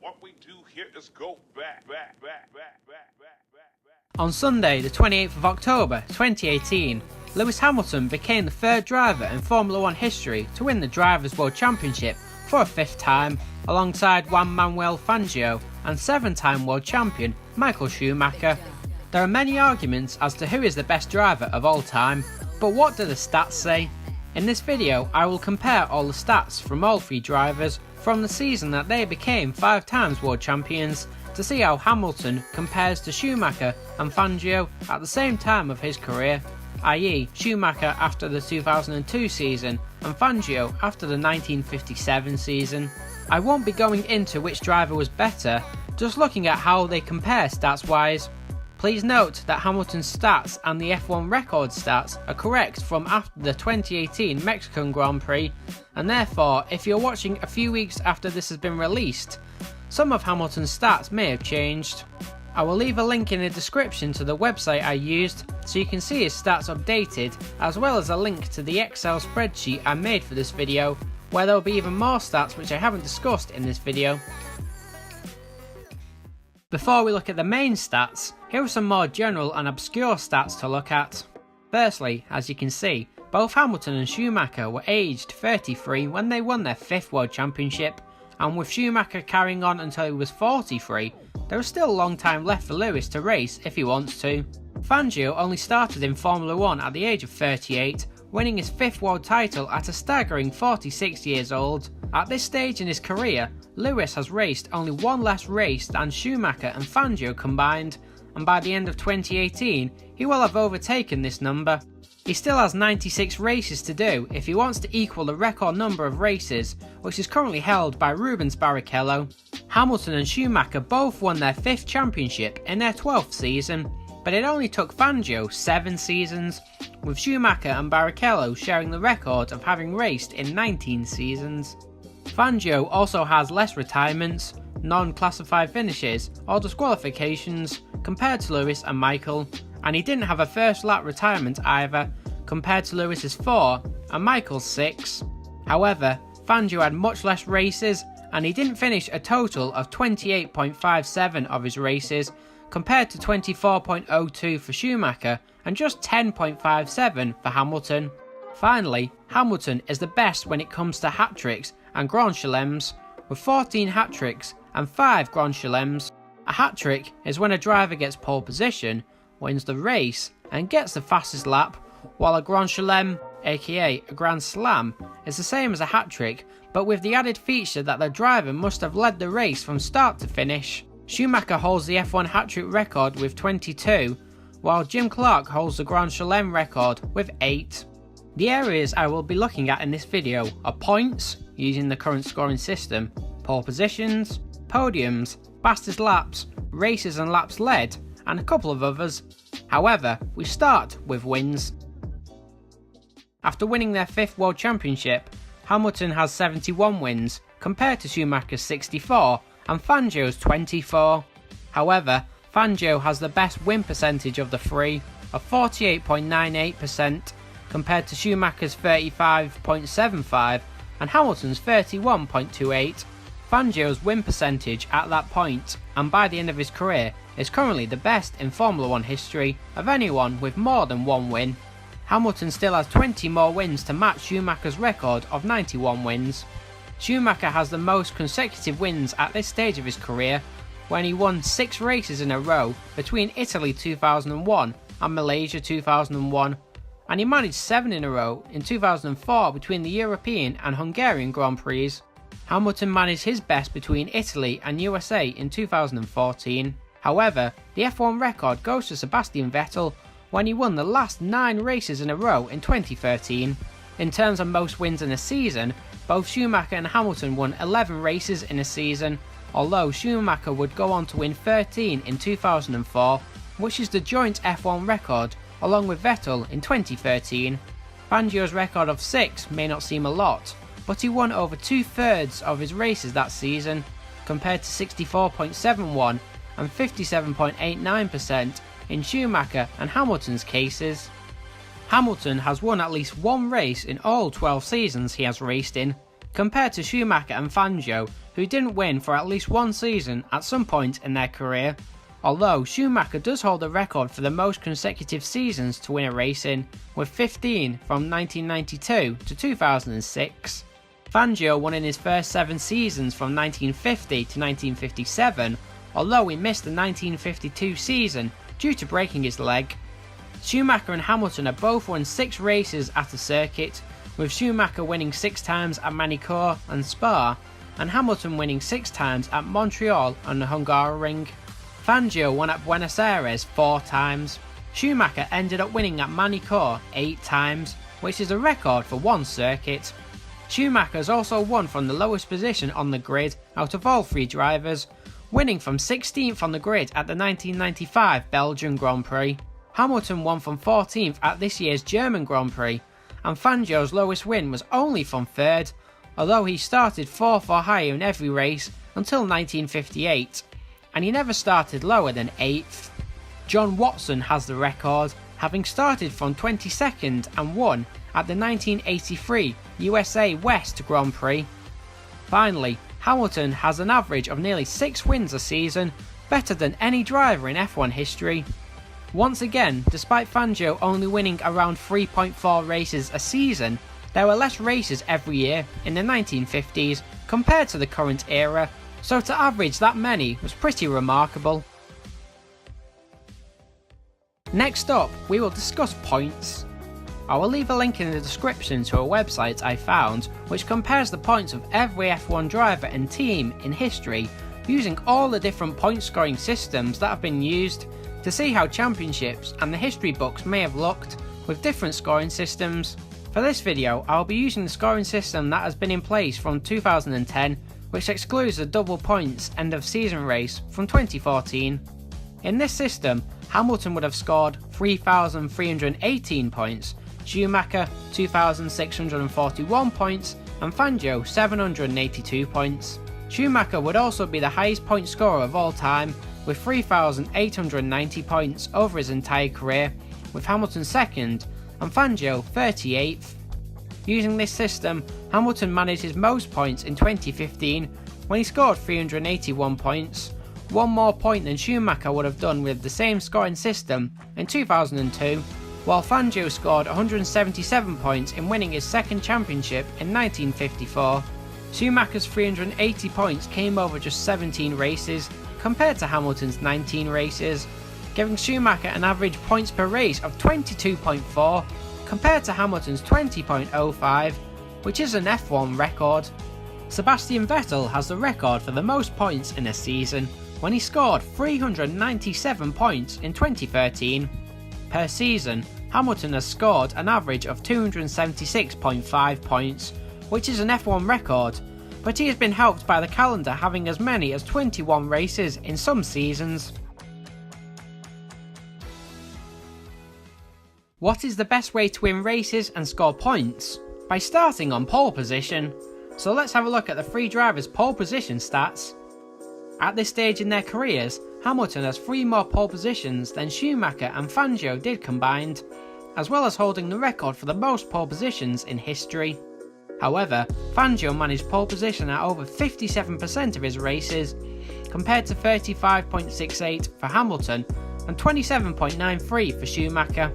what we do here is go back. On Sunday, the 28th of October 2018, Lewis Hamilton became the third driver in Formula 1 history to win the Drivers' World Championship for a fifth time, alongside Juan Manuel Fangio and seven-time world champion Michael Schumacher. There are many arguments as to who is the best driver of all time, but what do the stats say? In this video, I will compare all the stats from all three drivers from the season that they became 5 times world champions to see how Hamilton compares to Schumacher and Fangio at the same time of his career, i.e. Schumacher after the 2002 season and Fangio after the 1957 season. I won't be going into which driver was better, just looking at how they compare stats wise. Please note that Hamilton's stats and the F1 record stats are correct from after the 2018 Mexican Grand Prix, and therefore if you're watching a few weeks after this has been released, some of Hamilton's stats may have changed. I will leave a link in the description to the website I used so you can see his stats updated, as well as a link to the Excel spreadsheet I made for this video, where there will be even more stats which I haven't discussed in this video. Before we look at the main stats, here are some more general and obscure stats to look at. Firstly, as you can see, both Hamilton and Schumacher were aged 33 when they won their 5th World Championship, and with Schumacher carrying on until he was 43, there is still a long time left for Lewis to race if he wants to. Fangio only started in Formula 1 at the age of 38, winning his 5th world title at a staggering 46 years old. At this stage in his career, Lewis has raced only one less race than Schumacher and Fangio combined, and by the end of 2018, he will have overtaken this number. He still has 96 races to do if he wants to equal the record number of races, which is currently held by Rubens Barrichello. Hamilton and Schumacher both won their 5th championship in their 12th season, but it only took Fangio 7 seasons, with Schumacher and Barrichello sharing the record of having raced in 19 seasons. Fangio also has less retirements, non-classified finishes or disqualifications compared to Lewis and Michael, and he didn't have a first lap retirement either, compared to Lewis's 4 and Michael's 6. However, Fangio had much less races and he didn't finish a total of 28.57 of his races, compared to 24.02 for Schumacher and just 10.57 for Hamilton. Finally, Hamilton is the best when it comes to hat-tricks and Grand Chelems, with 14 hat-tricks and 5 Grand Chelems. A hat-trick is when a driver gets pole position, wins the race and gets the fastest lap, while a Grand Chelem, aka a Grand Slam, is the same as a hat-trick, but with the added feature that the driver must have led the race from start to finish. Schumacher holds the F1 hat-trick record with 22, while Jim Clark holds the Grand Chelem record with 8. The areas I will be looking at in this video are points, using the current scoring system, pole positions, podiums, fastest laps, races and laps led, and a couple of others. However, we start with wins. After winning their 5th World Championship, Hamilton has 71 wins, compared to Schumacher's 64 and Fangio's 24. However, Fangio has the best win percentage of the three, of 48.98%, compared to Schumacher's 35.75 and Hamilton's 31.28. Fangio's win percentage at that point, and by the end of his career, is currently the best in Formula 1 history of anyone with more than one win. Hamilton still has 20 more wins to match Schumacher's record of 91 wins. Schumacher has the most consecutive wins at this stage of his career, when he won 6 races in a row between Italy 2001 and Malaysia 2001, and he managed 7 in a row in 2004 between the European and Hungarian Grand Prix. Hamilton managed his best between Italy and USA in 2014. However, the F1 record goes to Sebastian Vettel when he won the last 9 races in a row in 2013. In terms of most wins in a season, both Schumacher and Hamilton won 11 races in a season, although Schumacher would go on to win 13 in 2004, which is the joint F1 record along with Vettel in 2013. Fangio's record of 6 may not seem a lot, but he won over 2/3 of his races that season, compared to 64.71 and 57.89% in Schumacher and Hamilton's cases. Hamilton has won at least one race in all 12 seasons he has raced in, compared to Schumacher and Fangio, who didn't win for at least one season at some point in their career, although Schumacher does hold the record for the most consecutive seasons to win a race in, with 15 from 1992 to 2006. Fangio won in his first 7 seasons from 1950 to 1957, although he missed the 1952 season due to breaking his leg. Schumacher and Hamilton have both won 6 races at a circuit, with Schumacher winning 6 times at Manicourt and Spa, and Hamilton winning 6 times at Montreal and Hungaroring. Fangio won at Buenos Aires 4 times. Schumacher ended up winning at Manicourt 8 times, which is a record for one circuit. Schumacher has also won from the lowest position on the grid out of all 3 drivers, winning from 16th on the grid at the 1995 Belgian Grand Prix. Hamilton won from 14th at this year's German Grand Prix, and Fangio's lowest win was only from 3rd, although he started 4th or higher in every race until 1958, and he never started lower than 8th. John Watson has the record, having started from 22nd and won at the 1983 USA West Grand Prix. Finally, Hamilton has an average of nearly 6 wins a season, better than any driver in F1 history. Once again, despite Fangio only winning around 3.4 races a season, there were less races every year in the 1950s compared to the current era, so to average that many was pretty remarkable. Next up, we will discuss points. I will leave a link in the description to a website I found which compares the points of every F1 driver and team in history using all the different point scoring systems that have been used to see how championships and the history books may have looked with different scoring systems. For this video, I will be using the scoring system that has been in place from 2010, which excludes the double points end of season race from 2014. In this system, Hamilton would have scored 3,318 points, Schumacher 2,641 points, and Fangio 782 points. Schumacher would also be the highest point scorer of all time, with 3,890 points over his entire career, with Hamilton second and Fangio 38th. Using this system, Hamilton managed his most points in 2015 when he scored 381 points, one more point than Schumacher would have done with the same scoring system in 2002, while Fangio scored 177 points in winning his second championship in 1954. Schumacher's 380 points came over just 17 races, compared to Hamilton's 19 races, giving Schumacher an average points per race of 22.4 compared to Hamilton's 20.05, which is an F1 record. Sebastian Vettel has the record for the most points in a season when he scored 397 points in 2013. Per season, Hamilton has scored an average of 276.5 points, which is an F1 record, but he has been helped by the calendar having as many as 21 races in some seasons. What is the best way to win races and score points? By starting on pole position. So let's have a look at the 3 drivers' pole position stats. At this stage in their careers, Hamilton has 3 more pole positions than Schumacher and Fangio did combined, as well as holding the record for the most pole positions in history. However, Fangio managed pole position at over 57% of his races, compared to 35.68 for Hamilton and 27.93 for Schumacher.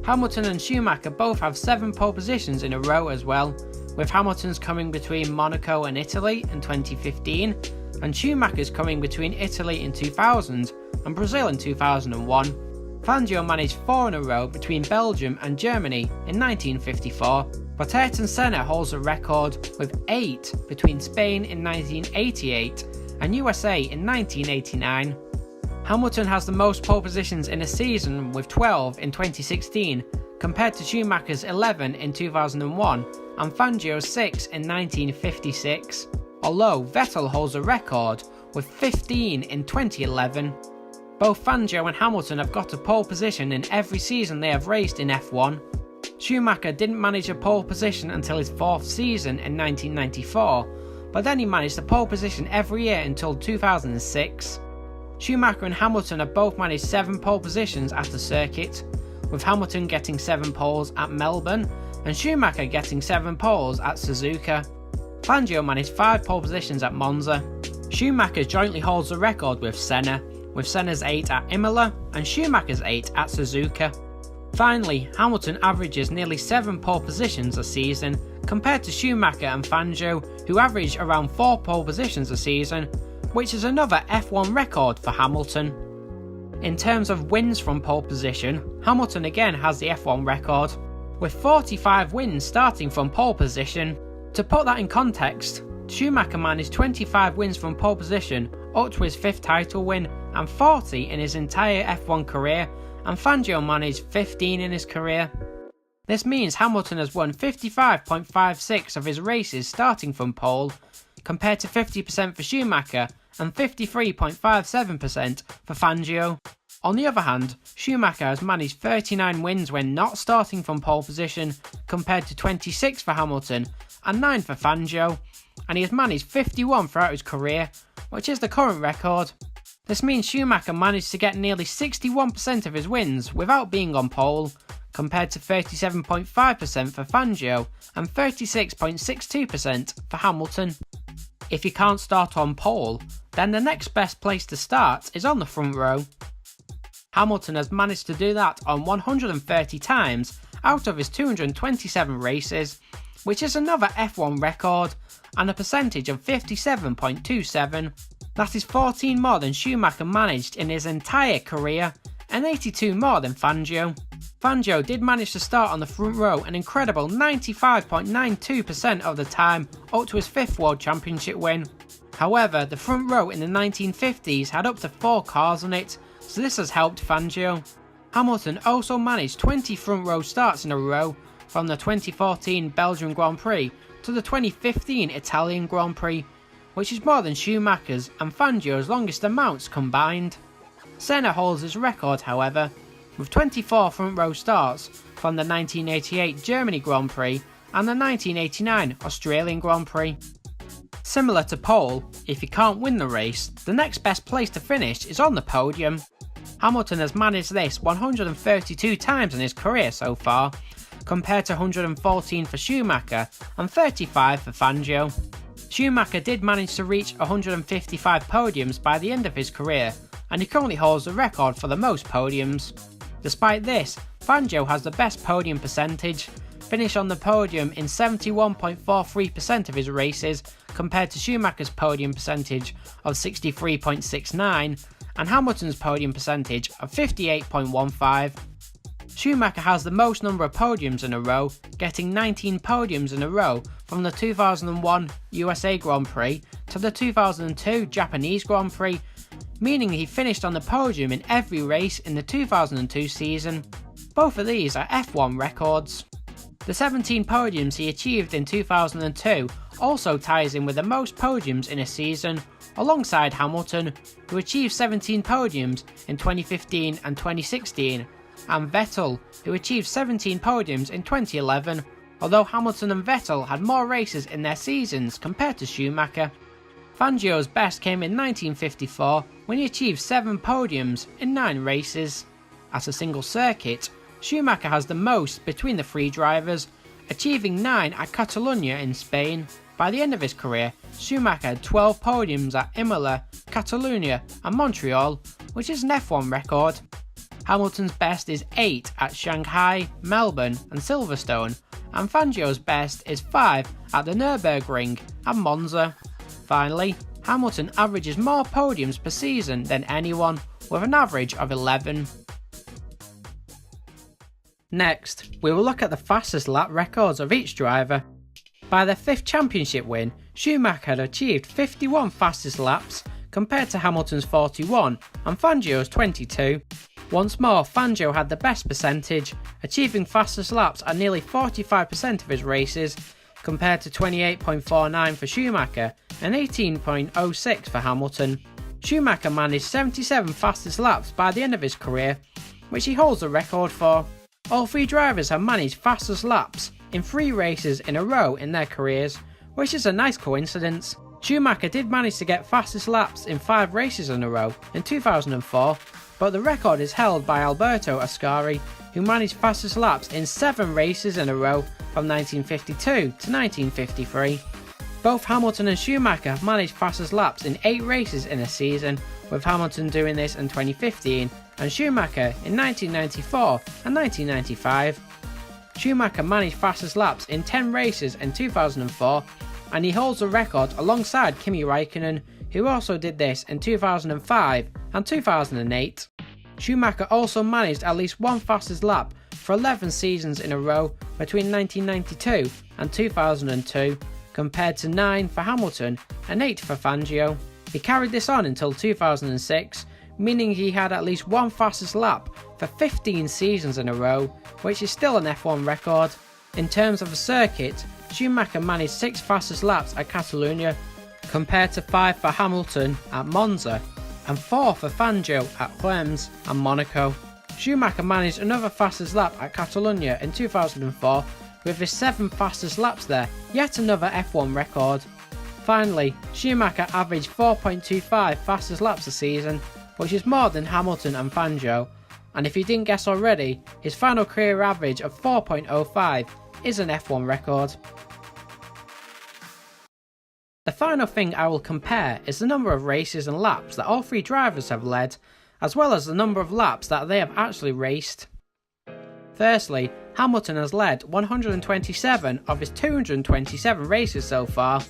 Hamilton and Schumacher both have 7 pole positions in a row as well, with Hamilton's coming between Monaco and Italy in 2015, and Schumacher's coming between Italy in 2000 and Brazil in 2001. Fangio managed 4 in a row between Belgium and Germany in 1954, but Ayrton Senna holds the record with 8 between Spain in 1988 and USA in 1989. Hamilton has the most pole positions in a season with 12 in 2016, compared to Schumacher's 11 in 2001 and Fangio's 6 in 1956, although Vettel holds a record with 15 in 2011. Both Fangio and Hamilton have got a pole position in every season they have raced in F1. Schumacher didn't manage a pole position until his 4th season in 1994, but then he managed a pole position every year until 2006. Schumacher and Hamilton have both managed 7 pole positions at the circuit, with Hamilton getting 7 poles at Melbourne and Schumacher getting 7 poles at Suzuka. Fangio managed 5 pole positions at Monza. Schumacher jointly holds the record with Senna, with Senna's 8 at Imola and Schumacher's 8 at Suzuka. Finally, Hamilton averages nearly 7 pole positions a season, compared to Schumacher and Fangio, who average around 4 pole positions a season, which is another F1 record for Hamilton. In terms of wins from pole position, Hamilton again has the F1 record, with 45 wins starting from pole position. To put that in context, Schumacher managed 25 wins from pole position up to his 5th title win and 40 in his entire F1 career, and Fangio managed 15 in his career. This means Hamilton has won 55.56% of his races starting from pole, compared to 50% for Schumacher and 53.57% for Fangio. On the other hand, Schumacher has managed 39 wins when not starting from pole position, compared to 26 for Hamilton and 9 for Fangio, and he has managed 51 throughout his career, which is the current record. This means Schumacher managed to get nearly 61% of his wins without being on pole, compared to 37.5% for Fangio and 36.62% for Hamilton. If you can't start on pole, then the next best place to start is on the front row. Hamilton has managed to do that on 130 times out of his 227 races, which is another F1 record and a percentage of 57.27. That is 14 more than Schumacher managed in his entire career and 82 more than Fangio. Fangio did manage to start on the front row an incredible 95.92% of the time up to his 5th World Championship win. However, the front row in the 1950s had up to 4 cars on it, so this has helped Fangio. Hamilton also managed 20 front row starts in a row, from the 2014 Belgian Grand Prix to the 2015 Italian Grand Prix, which is more than Schumacher's and Fangio's longest amounts combined. Senna holds his record, however, with 24 front row starts from the 1988 Germany Grand Prix and the 1989 Australian Grand Prix. Similar to pole, if you can't win the race, the next best place to finish is on the podium. Hamilton has managed this 132 times in his career so far, compared to 114 for Schumacher and 35 for Fangio. Schumacher did manage to reach 155 podiums by the end of his career, and he currently holds the record for the most podiums. Despite this, Fangio has the best podium percentage, finished on the podium in 71.43% of his races, compared to Schumacher's podium percentage of 63.69 and Hamilton's podium percentage of 58.15. Schumacher has the most number of podiums in a row, getting 19 podiums in a row from the 2001 USA Grand Prix to the 2002 Japanese Grand Prix, meaning he finished on the podium in every race in the 2002 season. Both of these are F1 records. The 17 podiums he achieved in 2002 also ties in with the most podiums in a season, alongside Hamilton, who achieved 17 podiums in 2015 and 2016, and Vettel, who achieved 17 podiums in 2011, although Hamilton and Vettel had more races in their seasons compared to Schumacher. Fangio's best came in 1954 when he achieved 7 podiums in 9 races. At a single circuit, Schumacher has the most between the 3 drivers, achieving 9 at Catalunya in Spain. By the end of his career, Schumacher had 12 podiums at Imola, Catalunya and Montreal, which is an F1 record. Hamilton's best is 8 at Shanghai, Melbourne and Silverstone, and Fangio's best is 5 at the Nürburgring and Monza. Finally, Hamilton averages more podiums per season than anyone, with an average of 11. Next, we will look at the fastest lap records of each driver. By their 5th championship win, Schumacher had achieved 51 fastest laps compared to Hamilton's 41 and Fangio's 22. Once more, Fangio had the best percentage, achieving fastest laps at nearly 45% of his races, compared to 28.49 for Schumacher and 18.06 for Hamilton. Schumacher managed 77 fastest laps by the end of his career, which he holds the record for. All 3 drivers have managed fastest laps in 3 races in a row in their careers, which is a nice coincidence. Schumacher did manage to get fastest laps in 5 races in a row in 2004, but the record is held by Alberto Ascari, who managed fastest laps in 7 races in a row from 1952 to 1953. Both Hamilton and Schumacher have managed fastest laps in 8 races in a season, with Hamilton doing this in 2015 and Schumacher in 1994 and 1995. Schumacher managed fastest laps in 10 races in 2004, and he holds the record alongside Kimi Räikkönen, who also did this in 2005 and 2008. Schumacher also managed at least one fastest lap for 11 seasons in a row between 1992 and 2002, compared to 9 for Hamilton and 8 for Fangio. He carried this on until 2006, meaning he had at least one fastest lap for 15 seasons in a row, which is still an F1 record. In terms of a circuit, Schumacher managed 6 fastest laps at Catalonia, compared to 5 for Hamilton at Monza and 4 for Fangio at Reims and Monaco. Schumacher managed another fastest lap at Catalonia in 2004, with his 7 fastest laps there, yet another F1 record. Finally, Schumacher averaged 4.25 fastest laps a season, which is more than Hamilton and Fangio, and if you didn't guess already, his final career average of 4.05 is an F1 record. The final thing I will compare is the number of races and laps that all 3 drivers have led, as well as the number of laps that they have actually raced. Firstly, Hamilton has led 127 of his 227 races so far,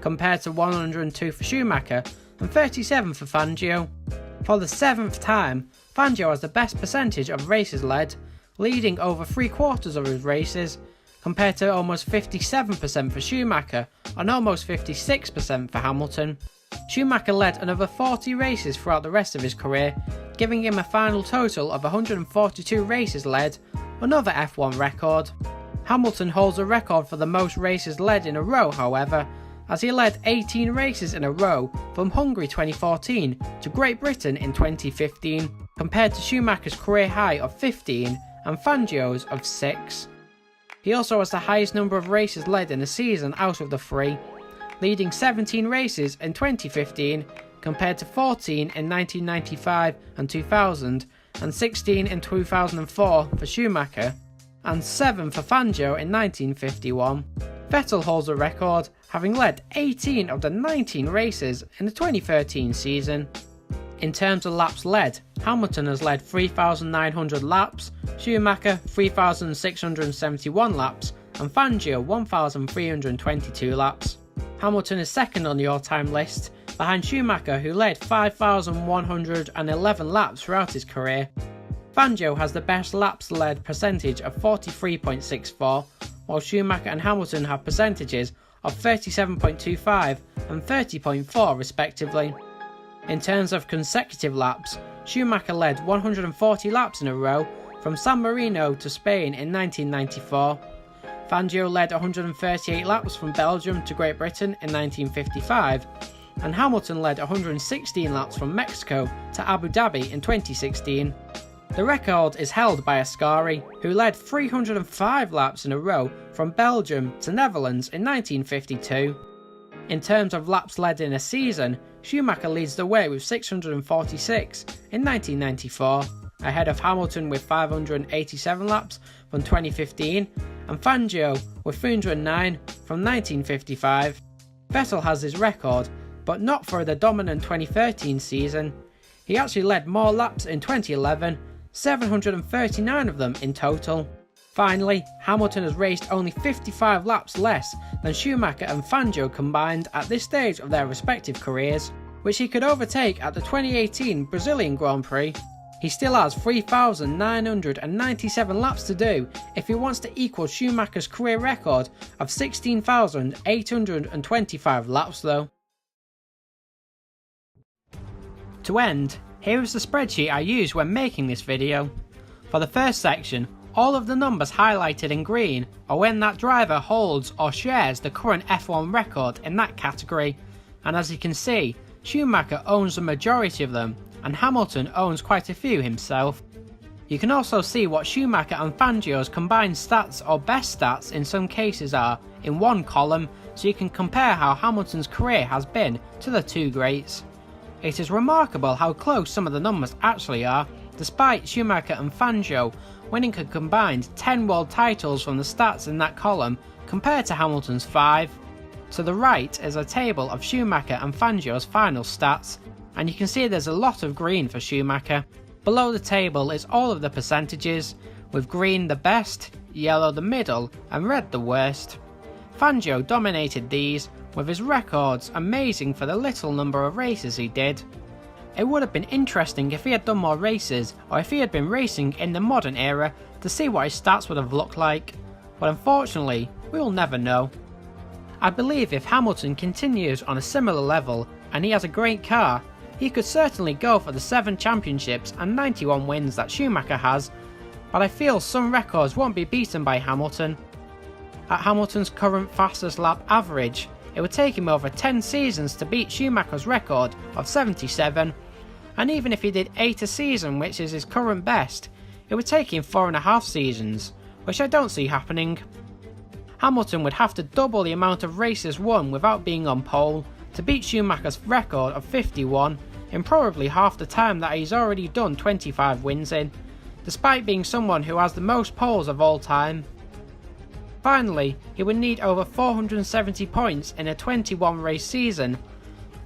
compared to 102 for Schumacher and 37 for Fangio. For the 7th time, Fangio has the best percentage of races led, leading over 3/4 of his races, compared to almost 57% for Schumacher and almost 56% for Hamilton. Schumacher led another 40 races throughout the rest of his career, giving him a final total of 142 races led, another F1 record. Hamilton holds a record for the most races led in a row, however, as he led 18 races in a row from Hungary 2014 to Great Britain in 2015, compared to Schumacher's career high of 15 and Fangio's of 6. He also has the highest number of races led in a season out of the 3, leading 17 races in 2015 compared to 14 in 1995 and 2000, and 16 in 2004 for Schumacher, and 7 for Fangio in 1951. Vettel holds the record, having led 18 of the 19 races in the 2013 season. In terms of laps led, Hamilton has led 3,900 laps, Schumacher 3,671 laps, and Fangio 1,322 laps. Hamilton is second on the all-time list, behind Schumacher, who led 5,111 laps throughout his career. Fangio has the best laps led percentage of 43.64, while Schumacher and Hamilton have percentages of 37.25 and 30.4 respectively. In terms of consecutive laps, Schumacher led 140 laps in a row from San Marino to Spain in 1994. Fangio led 138 laps from Belgium to Great Britain in 1955, and Hamilton led 116 laps from Mexico to Abu Dhabi in 2016. The record is held by Ascari, who led 305 laps in a row from Belgium to Netherlands in 1952. In terms of laps led in a season, Schumacher leads the way with 646 in 1994, ahead of Hamilton with 587 laps from 2015 and Fangio with 309 from 1955. Vettel has his record, but not for the dominant 2013 season. He actually led more laps in 2011, 739 of them in total. Finally, Hamilton has raced only 55 laps less than Schumacher and Fangio combined at this stage of their respective careers, which he could overtake at the 2018 Brazilian Grand Prix. He still has 3,997 laps to do if he wants to equal Schumacher's career record of 16,825 laps though. To end, here is the spreadsheet I used when making this video. For the first section, all of the numbers highlighted in green are when that driver holds or shares the current F1 record in that category, and as you can see, Schumacher owns the majority of them, and Hamilton owns quite a few himself. You can also see what Schumacher and Fangio's combined stats or best stats in some cases are in one column, so you can compare how Hamilton's career has been to the two greats. It is remarkable how close some of the numbers actually are, despite Schumacher and Fangio winning a combined 10 world titles from the stats in that column compared to Hamilton's 5. To the right is a table of Schumacher and Fangio's final stats, and you can see there's a lot of green for Schumacher. Below the table is all of the percentages, with green the best, yellow the middle, and red the worst. Fangio dominated these, with his records amazing for the little number of races he did. It would have been interesting if he had done more races, or if he had been racing in the modern era to see what his stats would have looked like, but unfortunately, we will never know. I believe if Hamilton continues on a similar level, and he has a great car, he could certainly go for the 7 championships and 91 wins that Schumacher has, but I feel some records won't be beaten by Hamilton. At Hamilton's current fastest lap average, it would take him over 10 seasons to beat Schumacher's record of 77, and even if he did 8 a season, which is his current best, it would take him 4.5 seasons, which I don't see happening. Hamilton would have to double the amount of races won without being on pole to beat Schumacher's record of 51 in probably half the time that he's already done 25 wins in, despite being someone who has the most poles of all time. Finally, he would need over 470 points in a 21 race season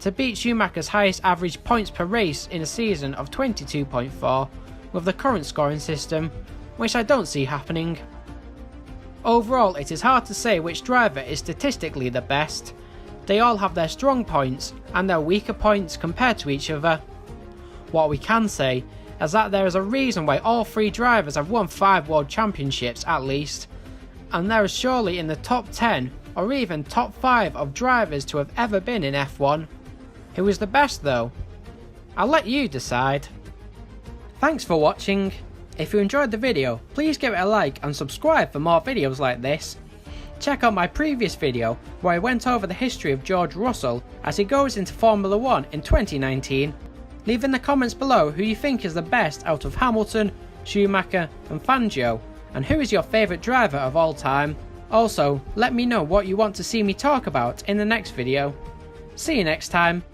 to beat Schumacher's highest average points per race in a season of 22.4 with the current scoring system, which I don't see happening. Overall, it is hard to say which driver is statistically the best. They all have their strong points and their weaker points compared to each other. What we can say is that there is a reason why all 3 drivers have won 5 World Championships at least, and there is surely in the top 10 or even top 5 of drivers to have ever been in F1. Who is the best though? I'll let you decide. Thanks for watching. If you enjoyed the video, please give it a like and subscribe for more videos like this. Check out my previous video where I went over the history of George Russell as he goes into Formula 1 in 2019. Leave in the comments below who you think is the best out of Hamilton, Schumacher and Fangio, and who is your favourite driver of all time. Also, let me know what you want to see me talk about in the next video. See you next time.